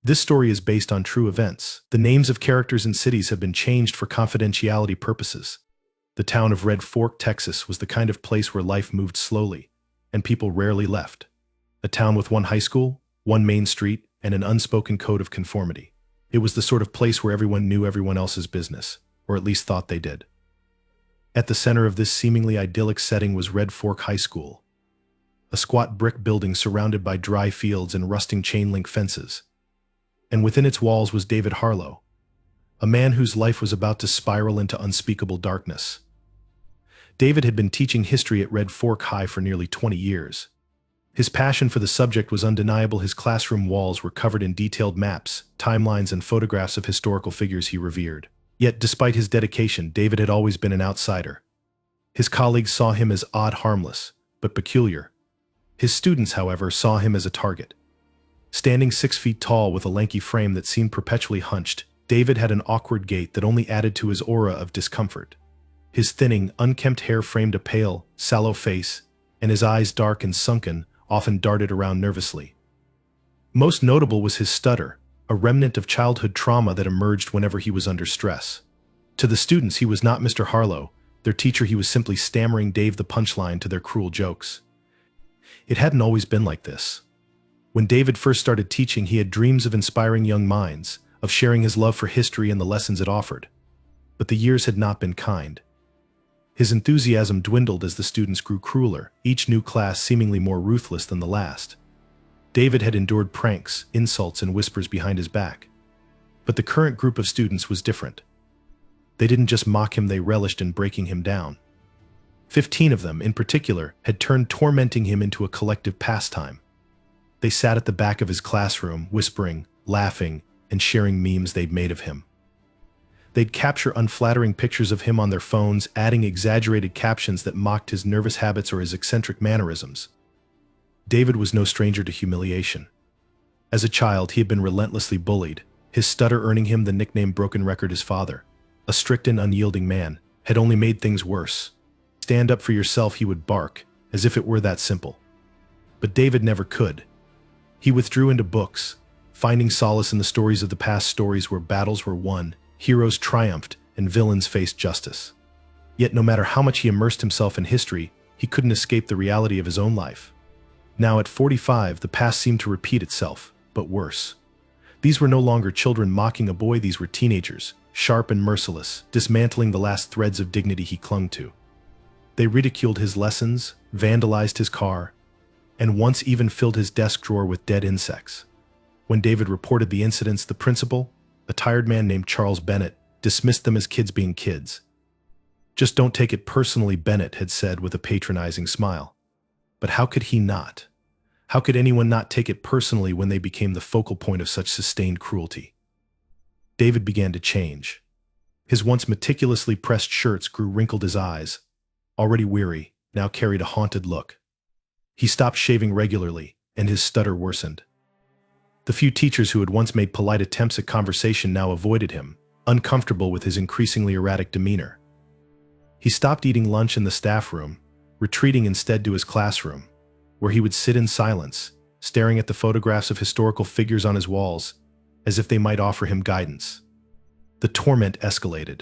This story is based on true events. The names of characters and cities have been changed for confidentiality purposes. The town of Red Fork, Texas was the kind of place where life moved slowly, and people rarely left. A town with one high school, one main street, and an unspoken code of conformity. It was the sort of place where everyone knew everyone else's business, or at least thought they did. At the center of this seemingly idyllic setting was Red Fork High School, a squat brick building surrounded by dry fields and rusting chain-link fences. And within its walls was David Harlow, a man whose life was about to spiral into unspeakable darkness. David had been teaching history at Red Fork High for nearly 20 years. His passion for the subject was undeniable. His classroom walls were covered in detailed maps, timelines, and photographs of historical figures he revered. Yet, despite his dedication, David had always been an outsider. His colleagues saw him as odd, harmless, but peculiar. His students, however, saw him as a target. Standing 6 feet tall with a lanky frame that seemed perpetually hunched, David had an awkward gait that only added to his aura of discomfort. His thinning, unkempt hair framed a pale, sallow face, and his eyes, dark and sunken, often darted around nervously. Most notable was his stutter, a remnant of childhood trauma that emerged whenever he was under stress. To the students, he was not Mr. Harlow. Their teacher, he was simply stammering Dave the punchline to their cruel jokes. It hadn't always been like this. When David first started teaching, he had dreams of inspiring young minds, of sharing his love for history and the lessons it offered. But the years had not been kind. His enthusiasm dwindled as the students grew crueler, each new class seemingly more ruthless than the last. David had endured pranks, insults, and whispers behind his back. But the current group of students was different. They didn't just mock him, they relished in breaking him down. 15 of them, in particular, had turned tormenting him into a collective pastime. They sat at the back of his classroom, whispering, laughing, and sharing memes they'd made of him. They'd capture unflattering pictures of him on their phones, adding exaggerated captions that mocked his nervous habits or his eccentric mannerisms. David was no stranger to humiliation. As a child, he had been relentlessly bullied, his stutter earning him the nickname Broken Record. His father, a strict and unyielding man, had only made things worse. Stand up for yourself, he would bark, as if it were that simple. But David never could. He withdrew into books, finding solace in the stories of the past, stories where battles were won, heroes triumphed, and villains faced justice. Yet no matter how much he immersed himself in history, he couldn't escape the reality of his own life. Now at 45, the past seemed to repeat itself, but worse. These were no longer children mocking a boy, these were teenagers, sharp and merciless, dismantling the last threads of dignity he clung to. They ridiculed his lessons, vandalized his car, and once even filled his desk drawer with dead insects. When David reported the incidents, the principal, a tired man named Charles Bennett, dismissed them as kids being kids. "Just don't take it personally," Bennett had said with a patronizing smile. But how could he not? How could anyone not take it personally when they became the focal point of such sustained cruelty? David began to change. His once meticulously pressed shirts grew wrinkled, his eyes, already weary, now carried a haunted look. He stopped shaving regularly, and his stutter worsened. The few teachers who had once made polite attempts at conversation now avoided him, uncomfortable with his increasingly erratic demeanor. He stopped eating lunch in the staff room, retreating instead to his classroom, where he would sit in silence, staring at the photographs of historical figures on his walls, as if they might offer him guidance. The torment escalated.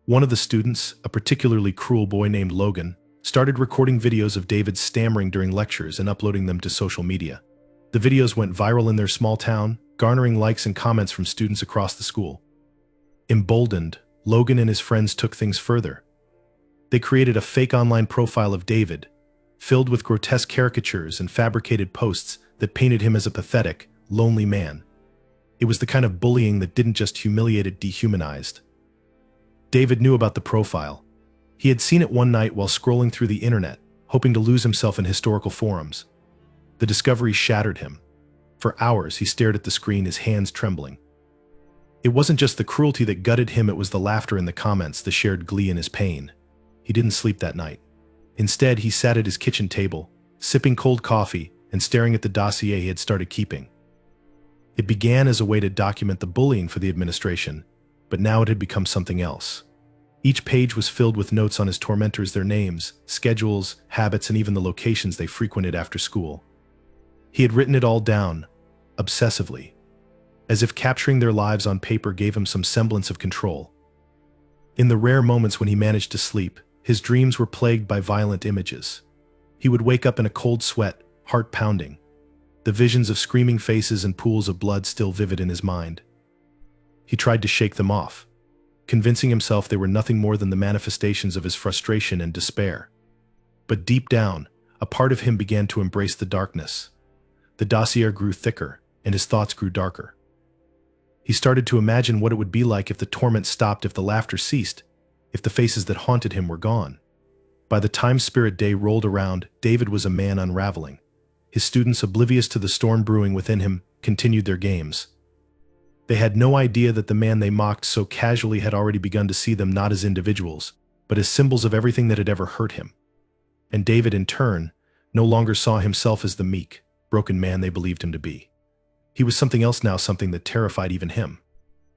One of the students, a particularly cruel boy named Logan, started recording videos of David stammering during lectures and uploading them to social media. The videos went viral in their small town, garnering likes and comments from students across the school. Emboldened, Logan and his friends took things further. They created a fake online profile of David, filled with grotesque caricatures and fabricated posts that painted him as a pathetic, lonely man. It was the kind of bullying that didn't just humiliate, it dehumanized. David knew about the profile. He had seen it one night while scrolling through the internet, hoping to lose himself in historical forums. The discovery shattered him. For hours, he stared at the screen, his hands trembling. It wasn't just the cruelty that gutted him, it was the laughter in the comments, the shared glee in his pain. He didn't sleep that night. Instead, he sat at his kitchen table, sipping cold coffee and staring at the dossier he had started keeping. It began as a way to document the bullying for the administration, but now it had become something else. Each page was filled with notes on his tormentors, their names, schedules, habits, and even the locations they frequented after school. He had written it all down, obsessively. as if capturing their lives on paper gave him some semblance of control. In the rare moments when he managed to sleep, his dreams were plagued by violent images. He would wake up in a cold sweat, heart pounding, the visions of screaming faces and pools of blood still vivid in his mind. He tried to shake them off, convincing himself they were nothing more than the manifestations of his frustration and despair. But deep down, a part of him began to embrace the darkness. The dossier grew thicker, and his thoughts grew darker. He started to imagine what it would be like if the torment stopped, if the laughter ceased, if the faces that haunted him were gone. By the time Spirit Day rolled around, David was a man unraveling. His students, oblivious to the storm brewing within him, continued their games. They had no idea that the man they mocked so casually had already begun to see them not as individuals, but as symbols of everything that had ever hurt him. And David, in turn, no longer saw himself as the meek, broken man they believed him to be. He was something else now, something that terrified even him.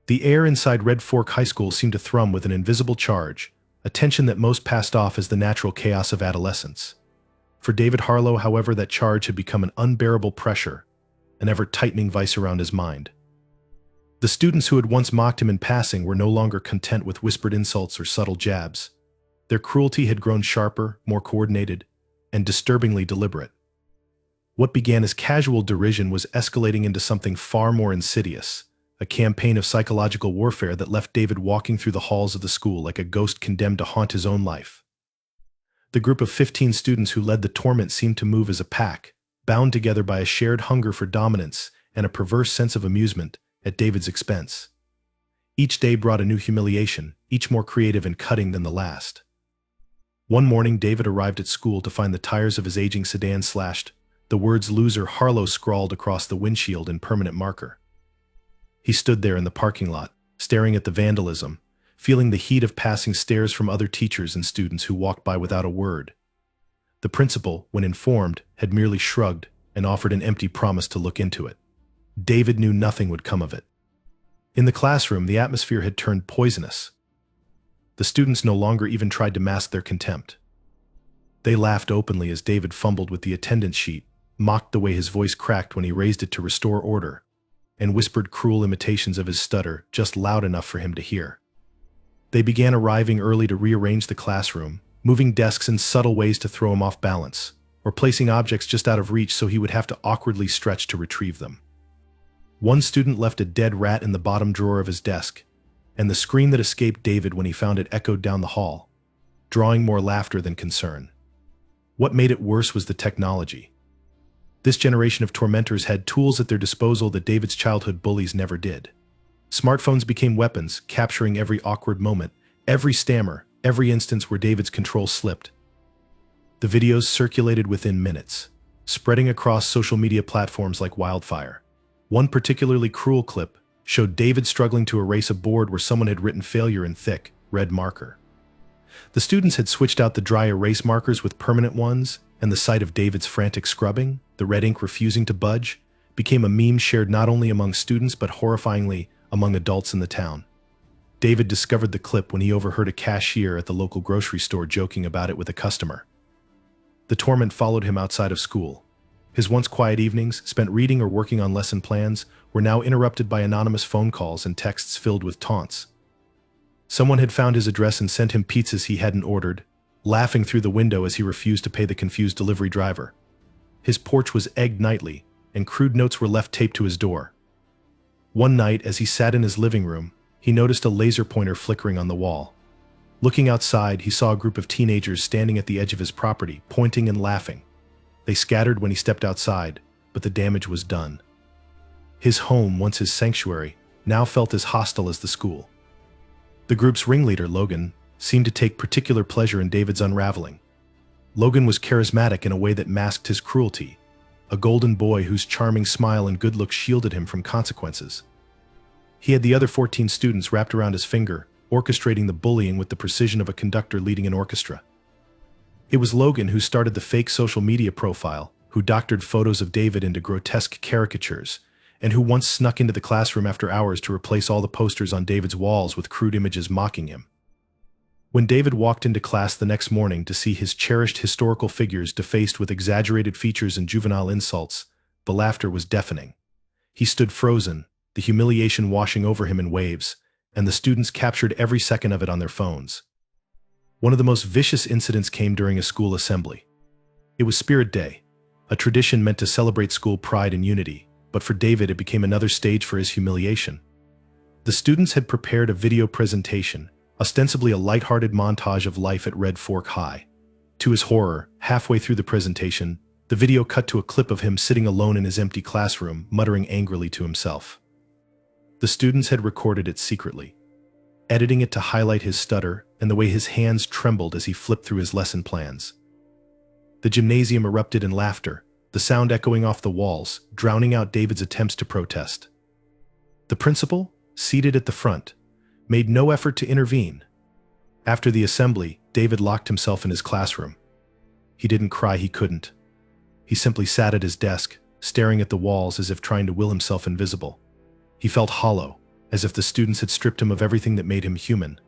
The air inside Red Fork High School seemed to thrum with an invisible charge, a tension that most passed off as the natural chaos of adolescence. For David Harlow, however, that charge had become an unbearable pressure, an ever-tightening vice around his mind. The students who had once mocked him in passing were no longer content with whispered insults or subtle jabs. Their cruelty had grown sharper, more coordinated, and disturbingly deliberate. What began as casual derision was escalating into something far more insidious, a campaign of psychological warfare that left David walking through the halls of the school like a ghost condemned to haunt his own life. The group of 15 students who led the torment seemed to move as a pack, bound together by a shared hunger for dominance and a perverse sense of amusement at David's expense. Each day brought a new humiliation, each more creative and cutting than the last. One morning, David arrived at school to find the tires of his aging sedan slashed, the words "Loser" Harlow scrawled across the windshield in permanent marker. He stood there in the parking lot, staring at the vandalism, feeling the heat of passing stares from other teachers and students who walked by without a word. The principal, when informed, had merely shrugged and offered an empty promise to look into it. David knew nothing would come of it. In the classroom, the atmosphere had turned poisonous. The students no longer even tried to mask their contempt. They laughed openly as David fumbled with the attendance sheet, mocked the way his voice cracked when he raised it to restore order, and whispered cruel imitations of his stutter just loud enough for him to hear. They began arriving early to rearrange the classroom, moving desks in subtle ways to throw him off balance, or placing objects just out of reach so he would have to awkwardly stretch to retrieve them. One student left a dead rat in the bottom drawer of his desk, and the scream that escaped David when he found it echoed down the hall, drawing more laughter than concern. What made it worse was the technology. This generation of tormentors had tools at their disposal that David's childhood bullies never did. Smartphones became weapons, capturing every awkward moment, every stammer, every instance where David's control slipped. The videos circulated within minutes, spreading across social media platforms like wildfire. One particularly cruel clip showed David struggling to erase a board where someone had written failure in thick, red marker. The students had switched out the dry erase markers with permanent ones, and the sight of David's frantic scrubbing, the red ink refusing to budge, became a meme shared not only among students but horrifyingly among adults in the town. David discovered the clip when he overheard a cashier at the local grocery store joking about it with a customer. The torment followed him outside of school. His once quiet evenings, spent reading or working on lesson plans, were now interrupted by anonymous phone calls and texts filled with taunts. Someone had found his address and sent him pizzas he hadn't ordered, laughing through the window as he refused to pay the confused delivery driver. His porch was egged nightly, and crude notes were left taped to his door. One night, as he sat in his living room, he noticed a laser pointer flickering on the wall. Looking outside, he saw a group of teenagers standing at the edge of his property, pointing and laughing. They scattered when he stepped outside, but the damage was done. His home, once his sanctuary, now felt as hostile as the school. The group's ringleader, Logan, seemed to take particular pleasure in David's unraveling. Logan was charismatic in a way that masked his cruelty, a golden boy whose charming smile and good looks shielded him from consequences. He had the other 14 students wrapped around his finger, orchestrating the bullying with the precision of a conductor leading an orchestra. It was Logan who started the fake social media profile, who doctored photos of David into grotesque caricatures, and who once snuck into the classroom after hours to replace all the posters on David's walls with crude images mocking him. When David walked into class the next morning to see his cherished historical figures defaced with exaggerated features and juvenile insults, the laughter was deafening. He stood frozen, the humiliation washing over him in waves, and the students captured every second of it on their phones. One of the most vicious incidents came during a school assembly. It was Spirit Day, a tradition meant to celebrate school pride and unity, but for David it became another stage for his humiliation. The students had prepared a video presentation, ostensibly a lighthearted montage of life at Red Fork High. To his horror, halfway through the presentation, the video cut to a clip of him sitting alone in his empty classroom, muttering angrily to himself. The students had recorded it secretly, editing it to highlight his stutter and the way his hands trembled as he flipped through his lesson plans. The gymnasium erupted in laughter, the sound echoing off the walls, drowning out David's attempts to protest. The principal, seated at the front, made no effort to intervene. After the assembly, David locked himself in his classroom. He didn't cry, he couldn't. He simply sat at his desk, staring at the walls as if trying to will himself invisible. He felt hollow, as if the students had stripped him of everything that made him human.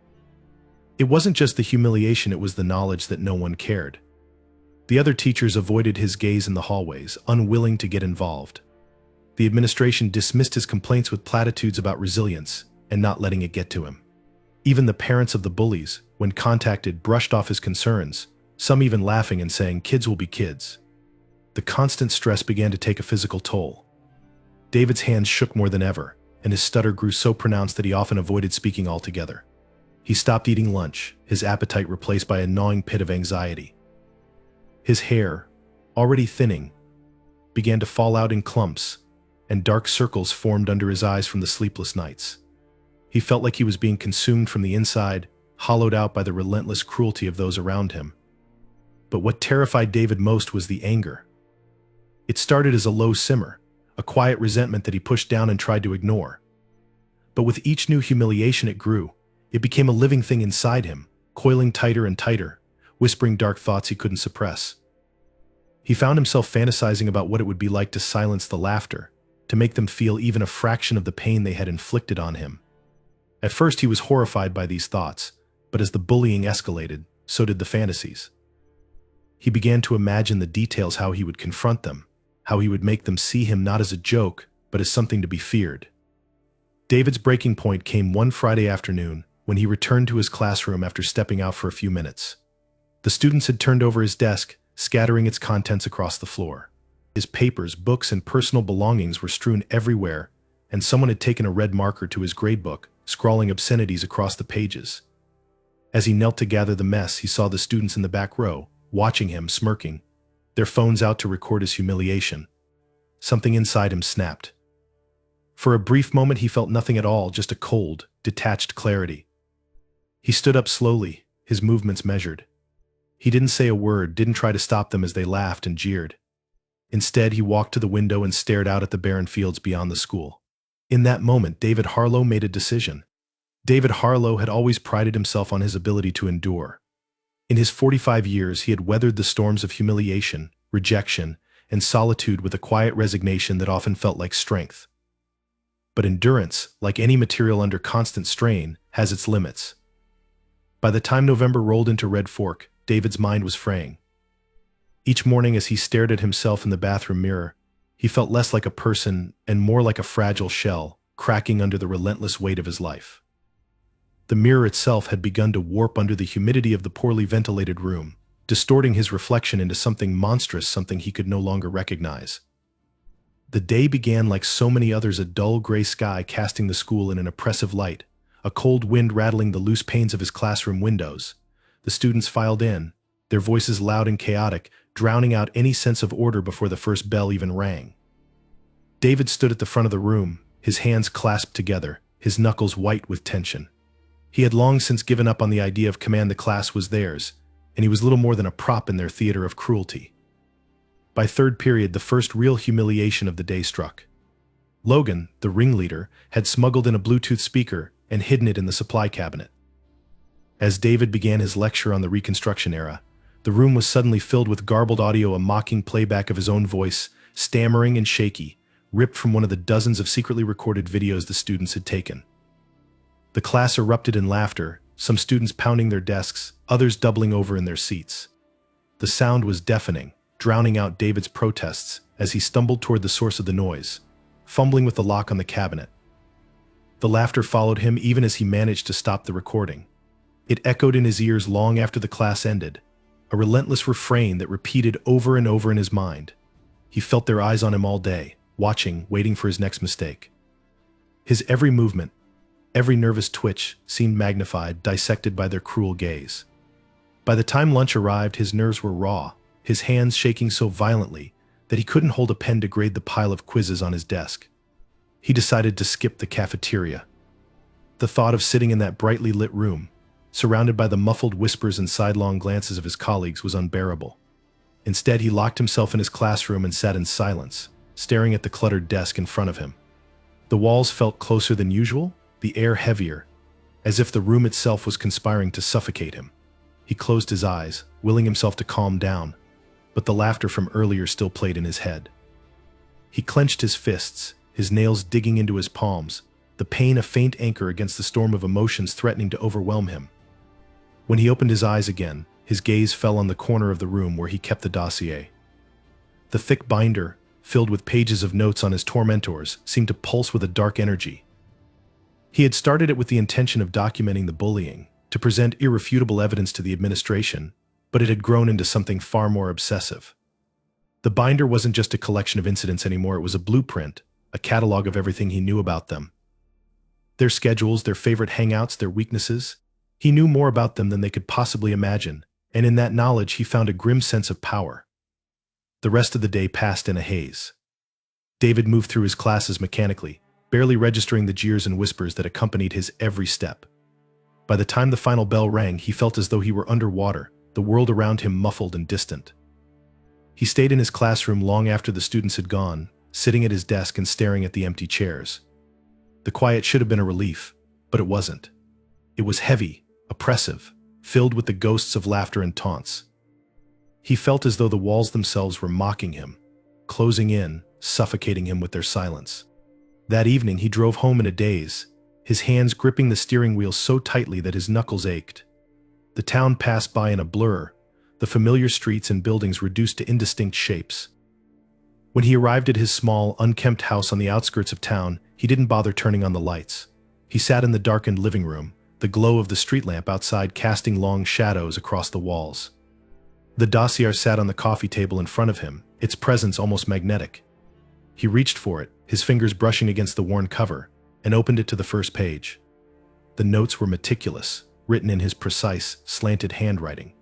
It wasn't just the humiliation, it was the knowledge that no one cared. The other teachers avoided his gaze in the hallways, unwilling to get involved. The administration dismissed his complaints with platitudes about resilience and not letting it get to him. Even the parents of the bullies, when contacted, brushed off his concerns, some even laughing and saying, "Kids will be kids." The constant stress began to take a physical toll. David's hands shook more than ever, and his stutter grew so pronounced that he often avoided speaking altogether. He stopped eating lunch, his appetite replaced by a gnawing pit of anxiety. His hair, already thinning, began to fall out in clumps, and dark circles formed under his eyes from the sleepless nights. He felt like he was being consumed from the inside, hollowed out by the relentless cruelty of those around him. But what terrified David most was the anger. It started as a low simmer, a quiet resentment that he pushed down and tried to ignore. But with each new humiliation it grew. It became a living thing inside him, coiling tighter and tighter, whispering dark thoughts he couldn't suppress. He found himself fantasizing about what it would be like to silence the laughter, to make them feel even a fraction of the pain they had inflicted on him. At first he was horrified by these thoughts, but as the bullying escalated, so did the fantasies. He began to imagine the details, how he would confront them, how he would make them see him not as a joke, but as something to be feared. David's breaking point came one Friday afternoon when he returned to his classroom after stepping out for a few minutes. The students had turned over his desk, scattering its contents across the floor. His papers, books, and personal belongings were strewn everywhere, and someone had taken a red marker to his gradebook, scrawling obscenities across the pages. As he knelt to gather the mess, he saw the students in the back row, watching him, smirking, their phones out to record his humiliation. Something inside him snapped. For a brief moment he felt nothing at all, just a cold, detached clarity. He stood up slowly, his movements measured. He didn't say a word, didn't try to stop them as they laughed and jeered. Instead, he walked to the window and stared out at the barren fields beyond the school. In that moment, David Harlow made a decision. David Harlow had always prided himself on his ability to endure. In his 45 years, he had weathered the storms of humiliation, rejection, and solitude with a quiet resignation that often felt like strength. But endurance, like any material under constant strain, has its limits. By the time November rolled into Red Fork, David's mind was fraying. Each morning as he stared at himself in the bathroom mirror, he felt less like a person and more like a fragile shell, cracking under the relentless weight of his life. The mirror itself had begun to warp under the humidity of the poorly ventilated room, distorting his reflection into something monstrous, something he could no longer recognize. The day began like so many others, a dull gray sky casting the school in an oppressive light, a cold wind rattling the loose panes of his classroom windows. The students filed in, their voices loud and chaotic, drowning out any sense of order before the first bell even rang. David stood at the front of the room, his hands clasped together, his knuckles white with tension. He had long since given up on the idea of command. The class was theirs, and he was little more than a prop in their theater of cruelty. By third period, the first real humiliation of the day struck. Logan, the ringleader, had smuggled in a Bluetooth speaker and hidden it in the supply cabinet. As David began his lecture on the Reconstruction era, the room was suddenly filled with garbled audio, a mocking playback of his own voice, stammering and shaky, ripped from one of the dozens of secretly recorded videos the students had taken. The class erupted in laughter, some students pounding their desks, others doubling over in their seats. The sound was deafening, drowning out David's protests as he stumbled toward the source of the noise, fumbling with the lock on the cabinet. The laughter followed him even as he managed to stop the recording. It echoed in his ears long after the class ended, a relentless refrain that repeated over and over in his mind. He felt their eyes on him all day, watching, waiting for his next mistake. His every movement, every nervous twitch seemed magnified, dissected by their cruel gaze. By the time lunch arrived, his nerves were raw, his hands shaking so violently that he couldn't hold a pen to grade the pile of quizzes on his desk. He decided to skip the cafeteria. The thought of sitting in that brightly lit room, surrounded by the muffled whispers and sidelong glances of his colleagues, was unbearable. Instead, he locked himself in his classroom and sat in silence, staring at the cluttered desk in front of him. The walls felt closer than usual, the air heavier, as if the room itself was conspiring to suffocate him. He closed his eyes, willing himself to calm down, but the laughter from earlier still played in his head. He clenched his fists, his nails digging into his palms, the pain a faint anchor against the storm of emotions threatening to overwhelm him. When he opened his eyes again, his gaze fell on the corner of the room where he kept the dossier. The thick binder, filled with pages of notes on his tormentors, seemed to pulse with a dark energy. He had started it with the intention of documenting the bullying, to present irrefutable evidence to the administration, but it had grown into something far more obsessive. The binder wasn't just a collection of incidents anymore, it was a blueprint, a catalog of everything he knew about them. Their schedules, their favorite hangouts, their weaknesses. He knew more about them than they could possibly imagine, and in that knowledge he found a grim sense of power. The rest of the day passed in a haze. David moved through his classes mechanically, barely registering the jeers and whispers that accompanied his every step. By the time the final bell rang, he felt as though he were underwater, the world around him muffled and distant. He stayed in his classroom long after the students had gone, sitting at his desk and staring at the empty chairs. The quiet should have been a relief, but it wasn't. It was heavy, oppressive, filled with the ghosts of laughter and taunts. He felt as though the walls themselves were mocking him, closing in, suffocating him with their silence. That evening he drove home in a daze, his hands gripping the steering wheel so tightly that his knuckles ached. The town passed by in a blur, the familiar streets and buildings reduced to indistinct shapes. When he arrived at his small, unkempt house on the outskirts of town, he didn't bother turning on the lights. He sat in the darkened living room, the glow of the street lamp outside casting long shadows across the walls. The dossier sat on the coffee table in front of him, its presence almost magnetic. He reached for it, his fingers brushing against the worn cover, and opened it to the first page. The notes were meticulous, written in his precise, slanted handwriting.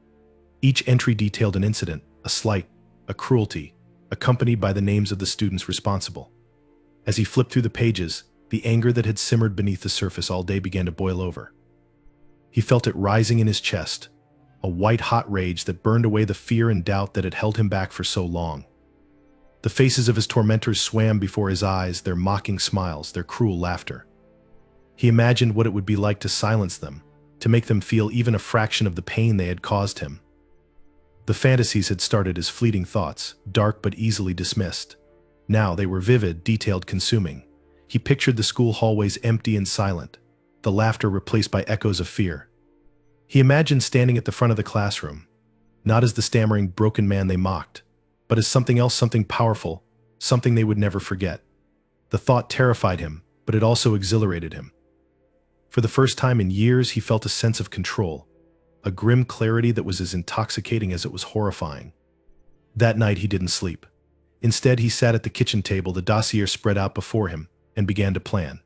Each entry detailed an incident, a slight, a cruelty, accompanied by the names of the students responsible. As he flipped through the pages, the anger that had simmered beneath the surface all day began to boil over. He felt it rising in his chest, a white-hot rage that burned away the fear and doubt that had held him back for so long. The faces of his tormentors swam before his eyes, their mocking smiles, their cruel laughter. He imagined what it would be like to silence them, to make them feel even a fraction of the pain they had caused him. The fantasies had started as fleeting thoughts, dark but easily dismissed. Now they were vivid, detailed, consuming. He pictured the school hallways empty and silent, the laughter replaced by echoes of fear. He imagined standing at the front of the classroom, not as the stammering, broken man they mocked, but as something else, something powerful, something they would never forget. The thought terrified him, but it also exhilarated him. For the first time in years, he felt a sense of control, a grim clarity that was as intoxicating as it was horrifying. That night he didn't sleep. Instead, he sat at the kitchen table, the dossier spread out before him, and began to plan.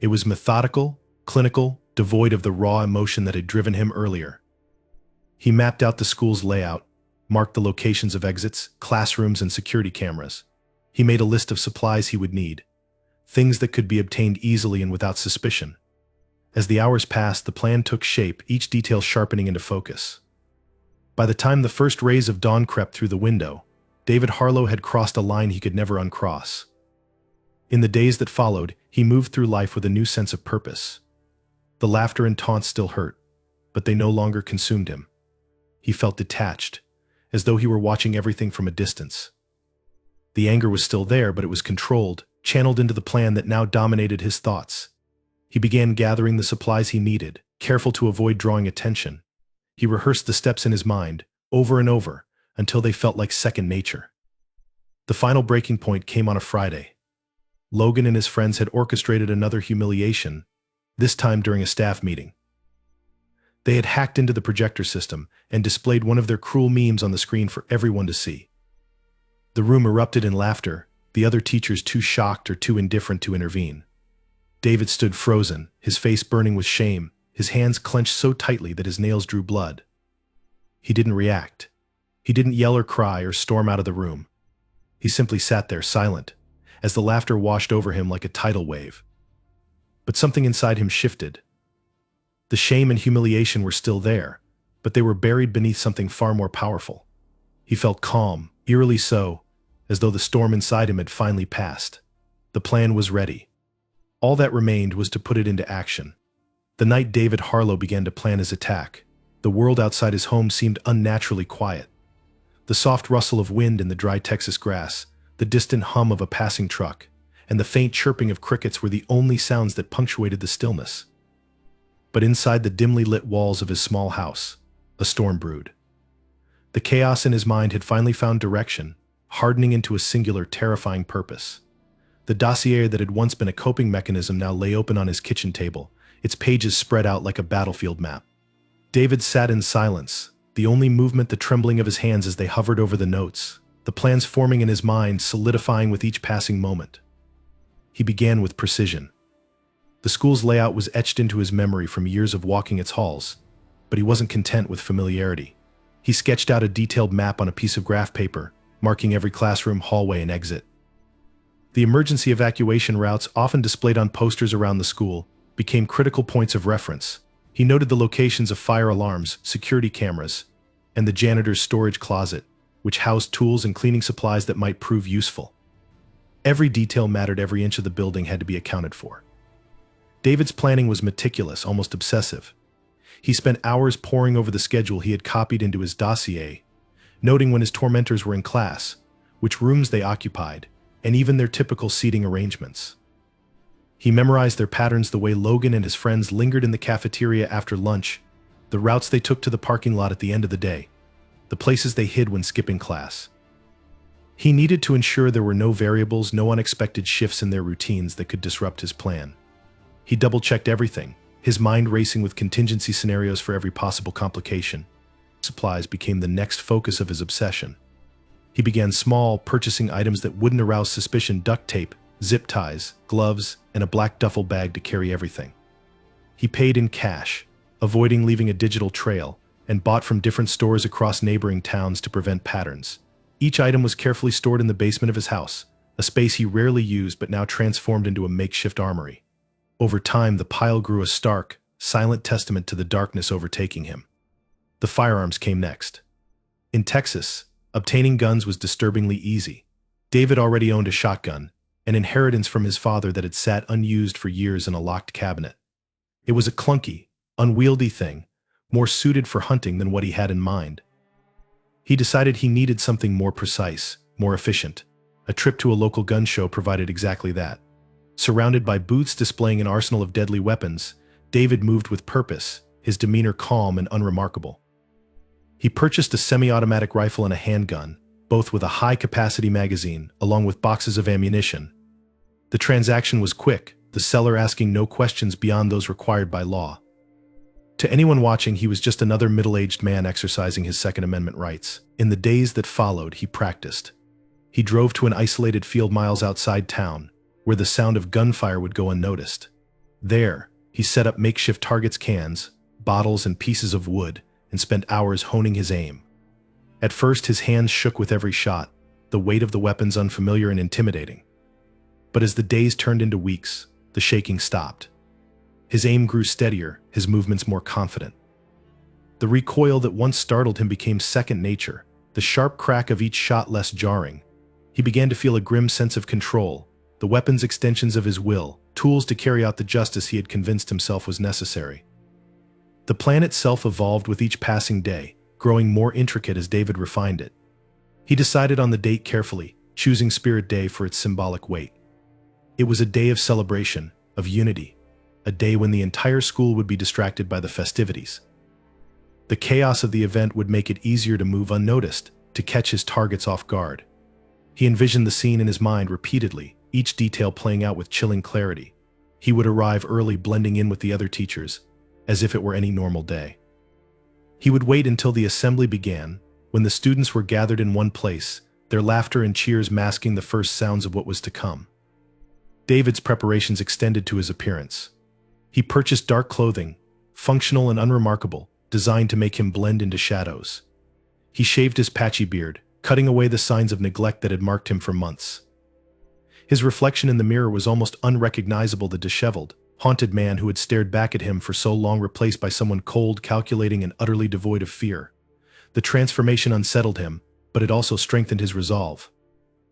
It was methodical, clinical, devoid of the raw emotion that had driven him earlier. He mapped out the school's layout, marked the locations of exits, classrooms, and security cameras. He made a list of supplies he would need, things that could be obtained easily and without suspicion. As the hours passed, the plan took shape, each detail sharpening into focus. By the time the first rays of dawn crept through the window, David Harlow had crossed a line he could never uncross. In the days that followed, he moved through life with a new sense of purpose. The laughter and taunts still hurt, but they no longer consumed him. He felt detached, as though he were watching everything from a distance. The anger was still there, but it was controlled, channeled into the plan that now dominated his thoughts. He began gathering the supplies he needed, careful to avoid drawing attention. He rehearsed the steps in his mind, over and over, until they felt like second nature. The final breaking point came on a Friday. Logan and his friends had orchestrated another humiliation, this time during a staff meeting. They had hacked into the projector system and displayed one of their cruel memes on the screen for everyone to see. The room erupted in laughter, the other teachers too shocked or too indifferent to intervene. David stood frozen, his face burning with shame, his hands clenched so tightly that his nails drew blood. He didn't react. He didn't yell or cry or storm out of the room. He simply sat there, silent, as the laughter washed over him like a tidal wave. But something inside him shifted. The shame and humiliation were still there, but they were buried beneath something far more powerful. He felt calm, eerily so, as though the storm inside him had finally passed. The plan was ready. All that remained was to put it into action. The night David Harlow began to plan his attack, the world outside his home seemed unnaturally quiet. The soft rustle of wind in the dry Texas grass, the distant hum of a passing truck, and the faint chirping of crickets were the only sounds that punctuated the stillness. But inside the dimly lit walls of his small house, a storm brewed. The chaos in his mind had finally found direction, hardening into a singular, terrifying purpose. The dossier that had once been a coping mechanism now lay open on his kitchen table, its pages spread out like a battlefield map. David sat in silence, the only movement the trembling of his hands as they hovered over the notes, the plans forming in his mind, solidifying with each passing moment. He began with precision. The school's layout was etched into his memory from years of walking its halls, but he wasn't content with familiarity. He sketched out a detailed map on a piece of graph paper, marking every classroom, hallway, and exit. The emergency evacuation routes, often displayed on posters around the school, became critical points of reference. He noted the locations of fire alarms, security cameras, and the janitor's storage closet, which housed tools and cleaning supplies that might prove useful. Every detail mattered, every inch of the building had to be accounted for. David's planning was meticulous, almost obsessive. He spent hours poring over the schedule he had copied into his dossier, noting when his tormentors were in class, which rooms they occupied, and even their typical seating arrangements. He memorized their patterns, the way Logan and his friends lingered in the cafeteria after lunch, the routes they took to the parking lot at the end of the day, the places they hid when skipping class. He needed to ensure there were no variables, no unexpected shifts in their routines that could disrupt his plan. He double-checked everything, his mind racing with contingency scenarios for every possible complication. Supplies became the next focus of his obsession. He began small, purchasing items that wouldn't arouse suspicion: duct tape, zip ties, gloves, and a black duffel bag to carry everything. He paid in cash, avoiding leaving a digital trail, and bought from different stores across neighboring towns to prevent patterns. Each item was carefully stored in the basement of his house, a space he rarely used but now transformed into a makeshift armory. Over time, the pile grew, a stark, silent testament to the darkness overtaking him. The firearms came next. In Texas, obtaining guns was disturbingly easy. David already owned a shotgun, an inheritance from his father that had sat unused for years in a locked cabinet. It was a clunky, unwieldy thing, more suited for hunting than what he had in mind. He decided he needed something more precise, more efficient. A trip to a local gun show provided exactly that. Surrounded by booths displaying an arsenal of deadly weapons, David moved with purpose, his demeanor calm and unremarkable. He purchased a semi-automatic rifle and a handgun, both with a high-capacity magazine, along with boxes of ammunition. The transaction was quick, the seller asking no questions beyond those required by law. To anyone watching, he was just another middle-aged man exercising his Second Amendment rights. In the days that followed, he practiced. He drove to an isolated field miles outside town, where the sound of gunfire would go unnoticed. There, he set up makeshift targets, cans, bottles, and pieces of wood, and spent hours honing his aim. At first, his hands shook with every shot, the weight of the weapons unfamiliar and intimidating. But as the days turned into weeks, the shaking stopped. His aim grew steadier, his movements more confident. The recoil that once startled him became second nature, the sharp crack of each shot less jarring. He began to feel a grim sense of control, the weapons extensions of his will, tools to carry out the justice he had convinced himself was necessary. The plan itself evolved with each passing day, growing more intricate as David refined it. He decided on the date carefully, choosing Spirit Day for its symbolic weight. It was a day of celebration, of unity, a day when the entire school would be distracted by the festivities. The chaos of the event would make it easier to move unnoticed, to catch his targets off guard. He envisioned the scene in his mind repeatedly, each detail playing out with chilling clarity. He would arrive early, blending in with the other teachers, as if it were any normal day. He would wait until the assembly began, when the students were gathered in one place, their laughter and cheers masking the first sounds of what was to come. David's preparations extended to his appearance. He purchased dark clothing, functional and unremarkable, designed to make him blend into shadows. He shaved his patchy beard, cutting away the signs of neglect that had marked him for months. His reflection in the mirror was almost unrecognizable, the disheveled, haunted man who had stared back at him for so long, replaced by someone cold, calculating, and utterly devoid of fear. The transformation unsettled him, but it also strengthened his resolve.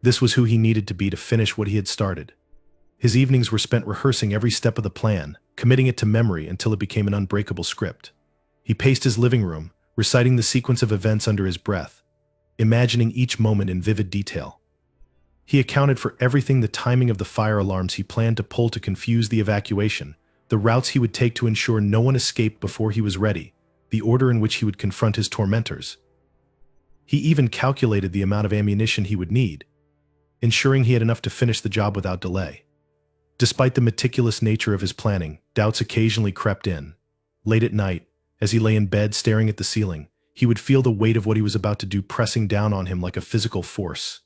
This was who he needed to be to finish what he had started. His evenings were spent rehearsing every step of the plan, committing it to memory until it became an unbreakable script. He paced his living room, reciting the sequence of events under his breath, imagining each moment in vivid detail. He accounted for everything: the timing of the fire alarms he planned to pull to confuse the evacuation, the routes he would take to ensure no one escaped before he was ready, the order in which he would confront his tormentors. He even calculated the amount of ammunition he would need, ensuring he had enough to finish the job without delay. Despite the meticulous nature of his planning, doubts occasionally crept in. Late at night, as he lay in bed staring at the ceiling, he would feel the weight of what he was about to do pressing down on him like a physical force.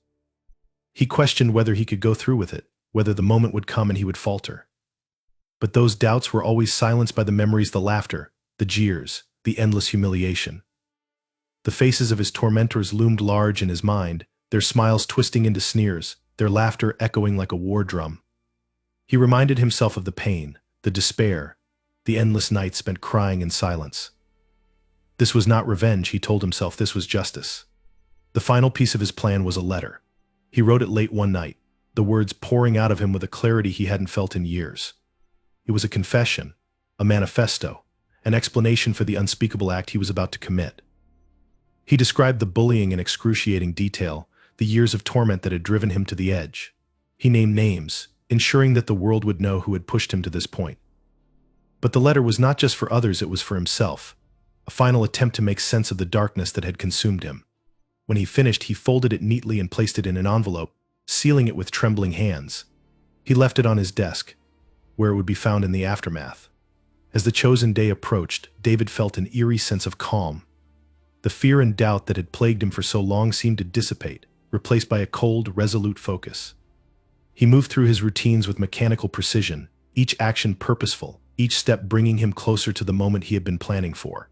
He questioned whether he could go through with it, whether the moment would come and he would falter. But those doubts were always silenced by the memories, the laughter, the jeers, the endless humiliation. The faces of his tormentors loomed large in his mind, their smiles twisting into sneers, their laughter echoing like a war drum. He reminded himself of the pain, the despair, the endless nights spent crying in silence. This was not revenge, he told himself, this was justice. The final piece of his plan was a letter. He wrote it late one night, the words pouring out of him with a clarity he hadn't felt in years. It was a confession, a manifesto, an explanation for the unspeakable act he was about to commit. He described the bullying in excruciating detail, the years of torment that had driven him to the edge. He named names, ensuring that the world would know who had pushed him to this point. But the letter was not just for others, it was for himself, a final attempt to make sense of the darkness that had consumed him. When he finished, he folded it neatly and placed it in an envelope, sealing it with trembling hands. He left it on his desk, where it would be found in the aftermath. As the chosen day approached, David felt an eerie sense of calm. The fear and doubt that had plagued him for so long seemed to dissipate, replaced by a cold, resolute focus. He moved through his routines with mechanical precision, each action purposeful, each step bringing him closer to the moment he had been planning for.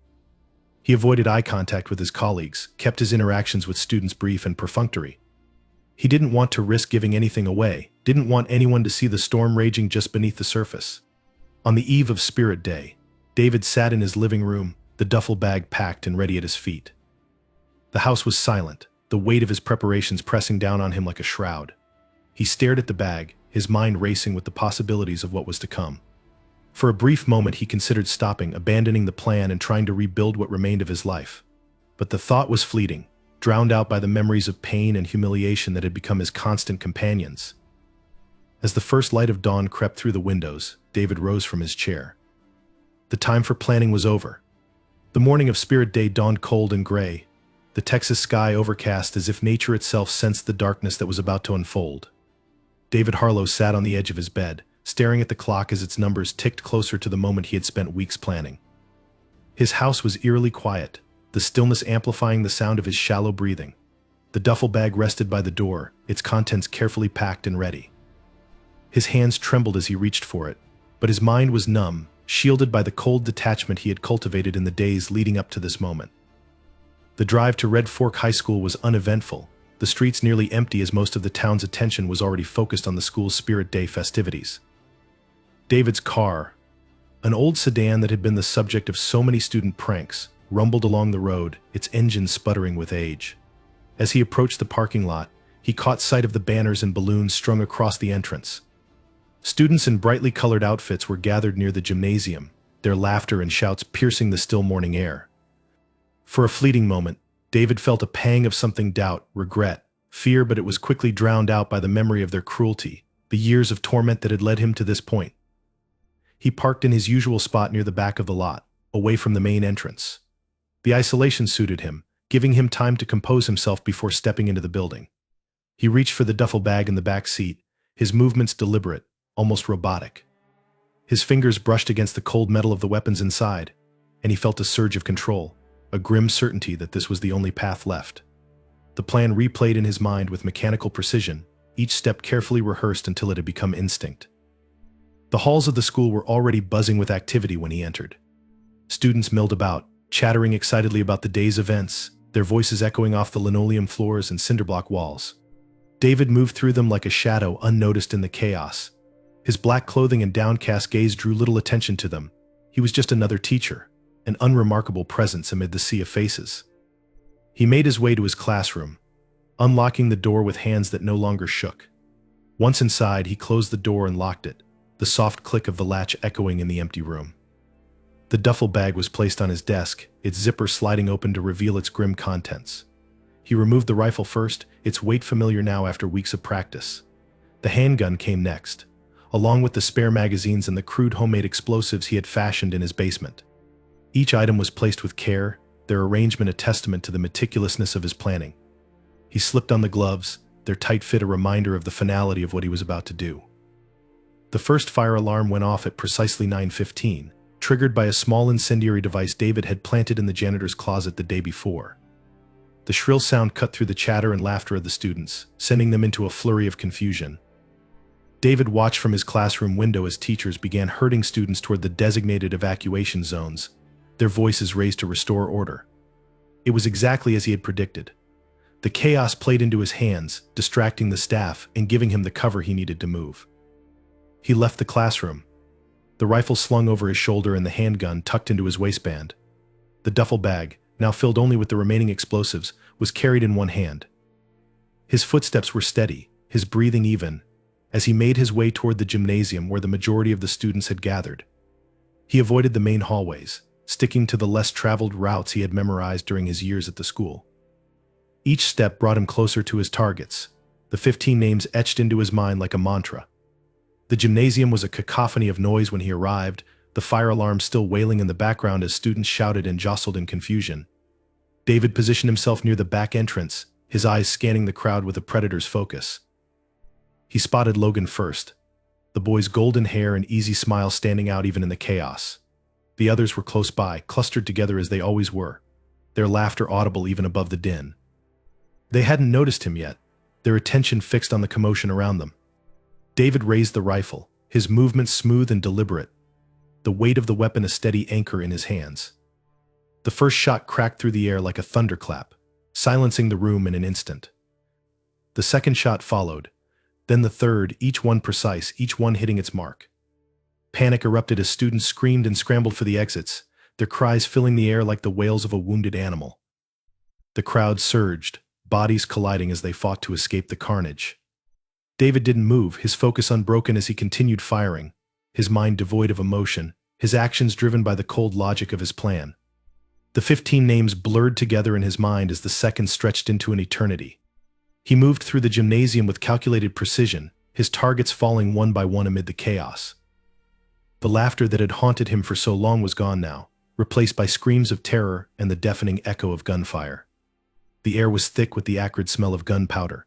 He avoided eye contact with his colleagues, kept his interactions with students brief and perfunctory. He didn't want to risk giving anything away, didn't want anyone to see the storm raging just beneath the surface. On the eve of Spirit Day, David sat in his living room, the duffel bag packed and ready at his feet. The house was silent, the weight of his preparations pressing down on him like a shroud. He stared at the bag, his mind racing with the possibilities of what was to come. For a brief moment he considered stopping, abandoning the plan and trying to rebuild what remained of his life. But the thought was fleeting, drowned out by the memories of pain and humiliation that had become his constant companions. As the first light of dawn crept through the windows, David rose from his chair. The time for planning was over. The morning of Spirit Day dawned cold and gray, the Texas sky overcast as if nature itself sensed the darkness that was about to unfold. David Harlow sat on the edge of his bed, staring at the clock as its numbers ticked closer to the moment he had spent weeks planning. His house was eerily quiet, the stillness amplifying the sound of his shallow breathing. The duffel bag rested by the door, its contents carefully packed and ready. His hands trembled as he reached for it, but his mind was numb, shielded by the cold detachment he had cultivated in the days leading up to this moment. The drive to Red Fork High School was uneventful, the streets nearly empty as most of the town's attention was already focused on the school's Spirit Day festivities. David's car, an old sedan that had been the subject of so many student pranks, rumbled along the road, its engine sputtering with age. As he approached the parking lot, he caught sight of the banners and balloons strung across the entrance. Students in brightly colored outfits were gathered near the gymnasium, their laughter and shouts piercing the still morning air. For a fleeting moment, David felt a pang of something: doubt, regret, fear, but it was quickly drowned out by the memory of their cruelty, the years of torment that had led him to this point. He parked in his usual spot near the back of the lot, away from the main entrance. The isolation suited him, giving him time to compose himself before stepping into the building. He reached for the duffel bag in the back seat, his movements deliberate, almost robotic. His fingers brushed against the cold metal of the weapons inside, and he felt a surge of control, a grim certainty that this was the only path left. The plan replayed in his mind with mechanical precision, each step carefully rehearsed until it had become instinct. The halls of the school were already buzzing with activity when he entered. Students milled about, chattering excitedly about the day's events, their voices echoing off the linoleum floors and cinderblock walls. David moved through them like a shadow unnoticed in the chaos. His black clothing and downcast gaze drew little attention to them. He was just another teacher, an unremarkable presence amid the sea of faces. He made his way to his classroom, unlocking the door with hands that no longer shook. Once inside, he closed the door and locked it, the soft click of the latch echoing in the empty room. The duffel bag was placed on his desk, its zipper sliding open to reveal its grim contents. He removed the rifle first, its weight familiar now after weeks of practice. The handgun came next, along with the spare magazines and the crude homemade explosives he had fashioned in his basement. Each item was placed with care, their arrangement a testament to the meticulousness of his planning. He slipped on the gloves, their tight fit a reminder of the finality of what he was about to do. The first fire alarm went off at precisely 9:15, triggered by a small incendiary device David had planted in the janitor's closet the day before. The shrill sound cut through the chatter and laughter of the students, sending them into a flurry of confusion. David watched from his classroom window as teachers began herding students toward the designated evacuation zones, their voices raised to restore order. It was exactly as he had predicted. The chaos played into his hands, distracting the staff and giving him the cover he needed to move. He left the classroom, the rifle slung over his shoulder and the handgun tucked into his waistband. The duffel bag, now filled only with the remaining explosives, was carried in one hand. His footsteps were steady, his breathing even, as he made his way toward the gymnasium where the majority of the students had gathered. He avoided the main hallways, sticking to the less traveled routes he had memorized during his years at the school. Each step brought him closer to his targets, the 15 names etched into his mind like a mantra. The gymnasium was a cacophony of noise when he arrived, the fire alarm still wailing in the background as students shouted and jostled in confusion. David positioned himself near the back entrance, his eyes scanning the crowd with a predator's focus. He spotted Logan first, the boy's golden hair and easy smile standing out even in the chaos. The others were close by, clustered together as they always were, their laughter audible even above the din. They hadn't noticed him yet, their attention fixed on the commotion around them. David raised the rifle, his movements smooth and deliberate, the weight of the weapon a steady anchor in his hands. The first shot cracked through the air like a thunderclap, silencing the room in an instant. The second shot followed, then the third, each one precise, each one hitting its mark. Panic erupted as students screamed and scrambled for the exits, their cries filling the air like the wails of a wounded animal. The crowd surged, bodies colliding as they fought to escape the carnage. David didn't move, his focus unbroken as he continued firing, his mind devoid of emotion, his actions driven by the cold logic of his plan. The 15 names blurred together in his mind as the seconds stretched into an eternity. He moved through the gymnasium with calculated precision, his targets falling one by one amid the chaos. The laughter that had haunted him for so long was gone now, replaced by screams of terror and the deafening echo of gunfire. The air was thick with the acrid smell of gunpowder,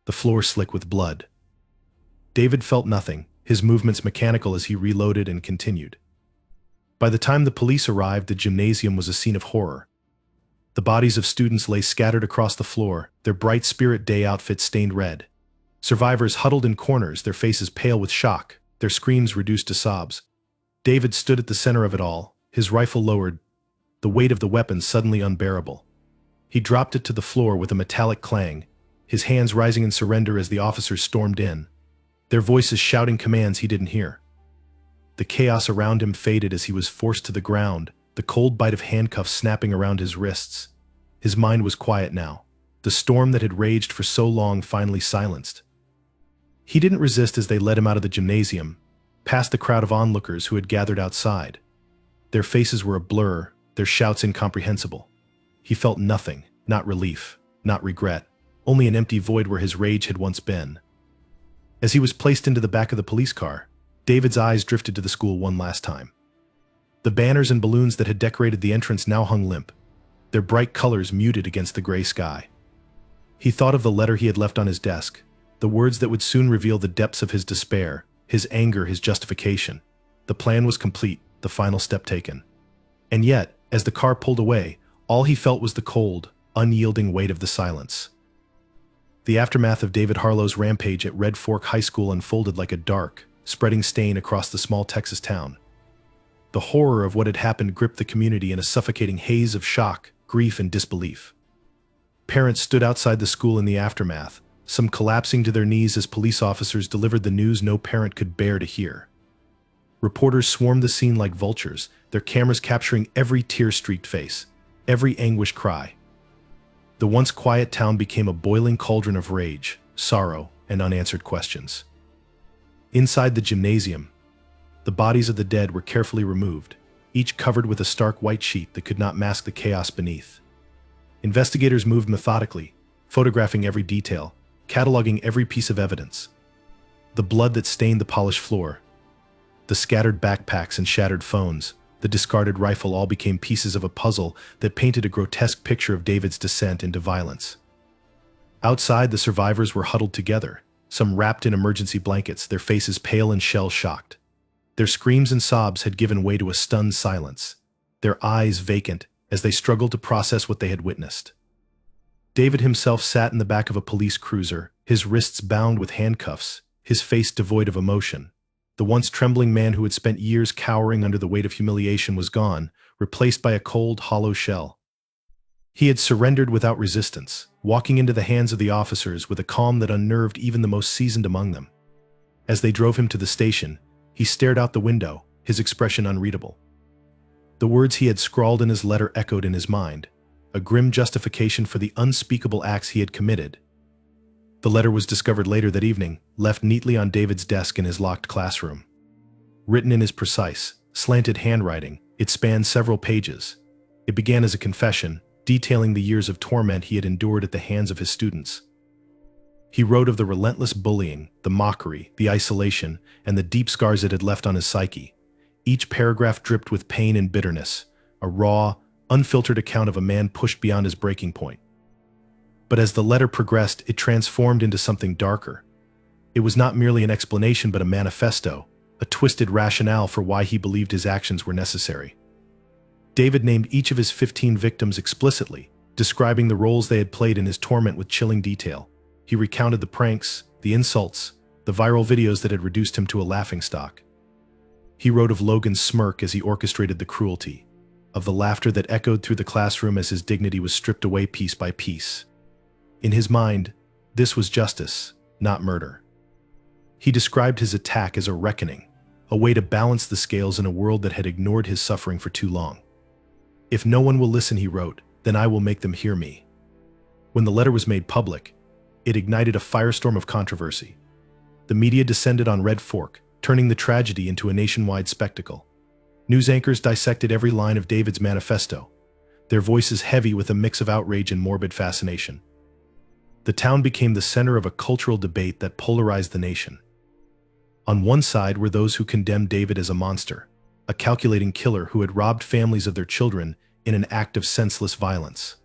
the floor slick with blood. David felt nothing, his movements mechanical as he reloaded and continued. By the time the police arrived, the gymnasium was a scene of horror. The bodies of students lay scattered across the floor, their bright Spirit Day outfits stained red. Survivors huddled in corners, their faces pale with shock, their screams reduced to sobs. David stood at the center of it all, his rifle lowered, the weight of the weapon suddenly unbearable. He dropped it to the floor with a metallic clang, his hands rising in surrender as the officers stormed in, their voices shouting commands he didn't hear. The chaos around him faded as he was forced to the ground, the cold bite of handcuffs snapping around his wrists. His mind was quiet now, the storm that had raged for so long finally silenced. He didn't resist as they led him out of the gymnasium, past the crowd of onlookers who had gathered outside. Their faces were a blur, their shouts incomprehensible. He felt nothing, not relief, not regret, only an empty void where his rage had once been. As he was placed into the back of the police car, David's eyes drifted to the school one last time. The banners and balloons that had decorated the entrance now hung limp, their bright colors muted against the gray sky. He thought of the letter he had left on his desk, the words that would soon reveal the depths of his despair, his anger, his justification. The plan was complete, the final step taken. And yet, as the car pulled away, all he felt was the cold, unyielding weight of the silence. The aftermath of David Harlow's rampage at Red Fork High School unfolded like a dark, spreading stain across the small Texas town. The horror of what had happened gripped the community in a suffocating haze of shock, grief, and disbelief. Parents stood outside the school in the aftermath, some collapsing to their knees as police officers delivered the news no parent could bear to hear. Reporters swarmed the scene like vultures, their cameras capturing every tear-streaked face, every anguished cry. The once quiet town became a boiling cauldron of rage, sorrow, and unanswered questions. Inside the gymnasium, the bodies of the dead were carefully removed, each covered with a stark white sheet that could not mask the chaos beneath. Investigators moved methodically, photographing every detail, cataloging every piece of evidence. The blood that stained the polished floor, the scattered backpacks and shattered phones, the discarded rifle all became pieces of a puzzle that painted a grotesque picture of David's descent into violence. Outside, the survivors were huddled together, some wrapped in emergency blankets, their faces pale and shell-shocked. Their screams and sobs had given way to a stunned silence, their eyes vacant as they struggled to process what they had witnessed. David himself sat in the back of a police cruiser, his wrists bound with handcuffs, his face devoid of emotion. The once trembling man who had spent years cowering under the weight of humiliation was gone, replaced by a cold, hollow shell. He had surrendered without resistance, walking into the hands of the officers with a calm that unnerved even the most seasoned among them. As they drove him to the station, he stared out the window, his expression unreadable. The words he had scrawled in his letter echoed in his mind, a grim justification for the unspeakable acts he had committed. The letter was discovered later that evening, left neatly on David's desk in his locked classroom. Written in his precise, slanted handwriting, it spanned several pages. It began as a confession, detailing the years of torment he had endured at the hands of his students. He wrote of the relentless bullying, the mockery, the isolation, and the deep scars it had left on his psyche. Each paragraph dripped with pain and bitterness, a raw, unfiltered account of a man pushed beyond his breaking point. But as the letter progressed, it transformed into something darker. It was not merely an explanation but a manifesto, a twisted rationale for why he believed his actions were necessary. David named each of his 15 victims explicitly, describing the roles they had played in his torment with chilling detail. He recounted the pranks, the insults, the viral videos that had reduced him to a laughingstock. He wrote of Logan's smirk as he orchestrated the cruelty, of the laughter that echoed through the classroom as his dignity was stripped away piece by piece. In his mind, this was justice, not murder. He described his attack as a reckoning, a way to balance the scales in a world that had ignored his suffering for too long. "If no one will listen," he wrote, "then I will make them hear me." When the letter was made public, it ignited a firestorm of controversy. The media descended on Red Fork, turning the tragedy into a nationwide spectacle. News anchors dissected every line of David's manifesto, their voices heavy with a mix of outrage and morbid fascination. The town became the center of a cultural debate that polarized the nation. On one side were those who condemned David as a monster, a calculating killer who had robbed families of their children in an act of senseless violence.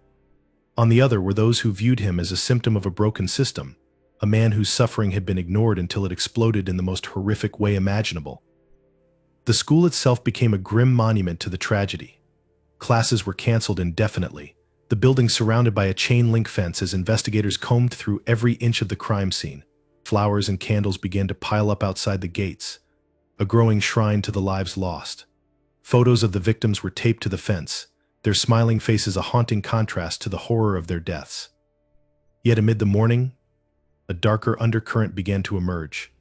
On the other were those who viewed him as a symptom of a broken system, a man whose suffering had been ignored until it exploded in the most horrific way imaginable. The school itself became a grim monument to the tragedy. Classes were canceled indefinitely, the building surrounded by a chain-link fence as investigators combed through every inch of the crime scene. Flowers and candles began to pile up outside the gates, a growing shrine to the lives lost. Photos of the victims were taped to the fence, their smiling faces a haunting contrast to the horror of their deaths. Yet amid the mourning, a darker undercurrent began to emerge.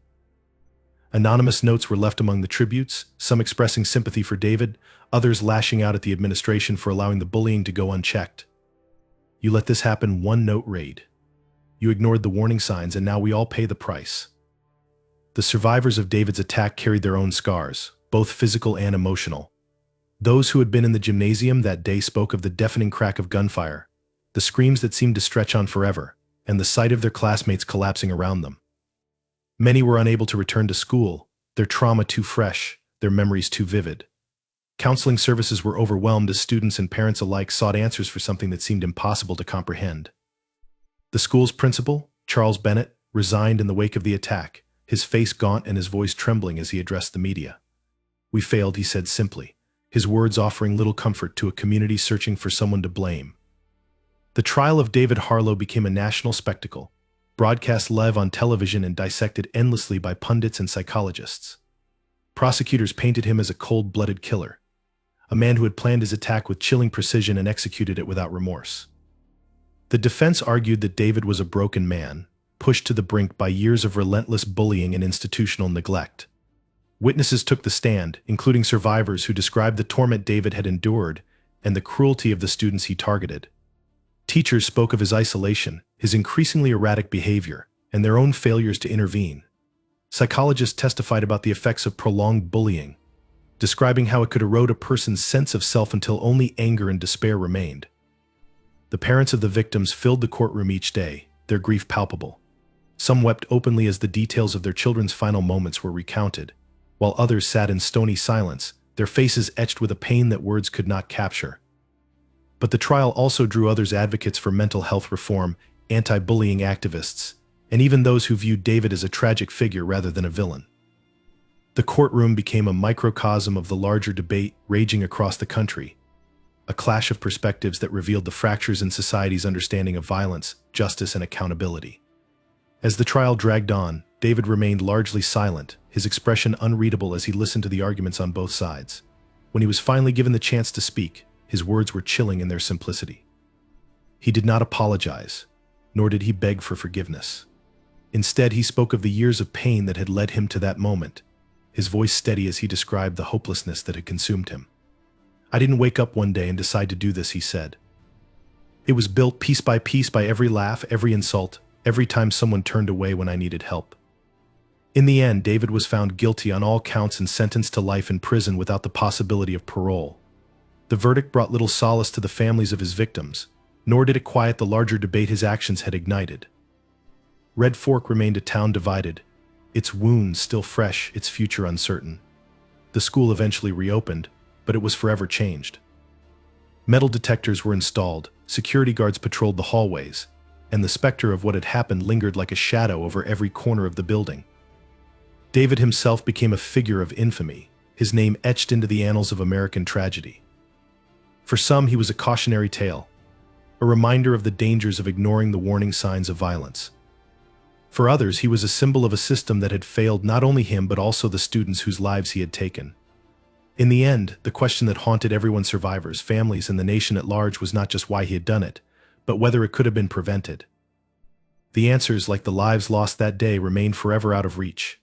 Anonymous notes were left among the tributes, some expressing sympathy for David, others lashing out at the administration for allowing the bullying to go unchecked. "You let this happen," one note read. "You ignored the warning signs, and now we all pay the price." The survivors of David's attack carried their own scars, both physical and emotional. Those who had been in the gymnasium that day spoke of the deafening crack of gunfire, the screams that seemed to stretch on forever, and the sight of their classmates collapsing around them. Many were unable to return to school, their trauma too fresh, their memories too vivid. Counseling services were overwhelmed as students and parents alike sought answers for something that seemed impossible to comprehend. The school's principal, Charles Bennett, resigned in the wake of the attack, his face gaunt and his voice trembling as he addressed the media. "We failed," he said simply, his words offering little comfort to a community searching for someone to blame. The trial of David Harlow became a national spectacle, broadcast live on television and dissected endlessly by pundits and psychologists. Prosecutors painted him as a cold-blooded killer, a man who had planned his attack with chilling precision and executed it without remorse. The defense argued that David was a broken man, pushed to the brink by years of relentless bullying and institutional neglect. Witnesses took the stand, including survivors who described the torment David had endured and the cruelty of the students he targeted. Teachers spoke of his isolation, his increasingly erratic behavior, and their own failures to intervene. Psychologists testified about the effects of prolonged bullying, describing how it could erode a person's sense of self until only anger and despair remained. The parents of the victims filled the courtroom each day, their grief palpable. Some wept openly as the details of their children's final moments were recounted, while others sat in stony silence, their faces etched with a pain that words could not capture. But the trial also drew others advocates for mental health reform, anti-bullying activists, and even those who viewed David as a tragic figure rather than a villain. The courtroom became a microcosm of the larger debate raging across the country, a clash of perspectives that revealed the fractures in society's understanding of violence, justice, and accountability. As the trial dragged on, David remained largely silent, his expression unreadable as he listened to the arguments on both sides. When he was finally given the chance to speak, his words were chilling in their simplicity. He did not apologize, nor did he beg for forgiveness. Instead, he spoke of the years of pain that had led him to that moment, his voice steady as he described the hopelessness that had consumed him. "I didn't wake up one day and decide to do this," he said. "It was built piece by every laugh, every insult, every time someone turned away when I needed help." In the end, David was found guilty on all counts and sentenced to life in prison without the possibility of parole. The verdict brought little solace to the families of his victims, nor did it quiet the larger debate his actions had ignited. Red Fork remained a town divided, its wounds still fresh, its future uncertain. The school eventually reopened, but it was forever changed. Metal detectors were installed, security guards patrolled the hallways, and the specter of what had happened lingered like a shadow over every corner of the building. David himself became a figure of infamy, his name etched into the annals of American tragedy. For some, he was a cautionary tale, a reminder of the dangers of ignoring the warning signs of violence. For others, he was a symbol of a system that had failed not only him but also the students whose lives he had taken. In the end, the question that haunted everyone's survivors, families, and the nation at large was not just why he had done it, but whether it could have been prevented. The answers, like the lives lost that day, remained forever out of reach.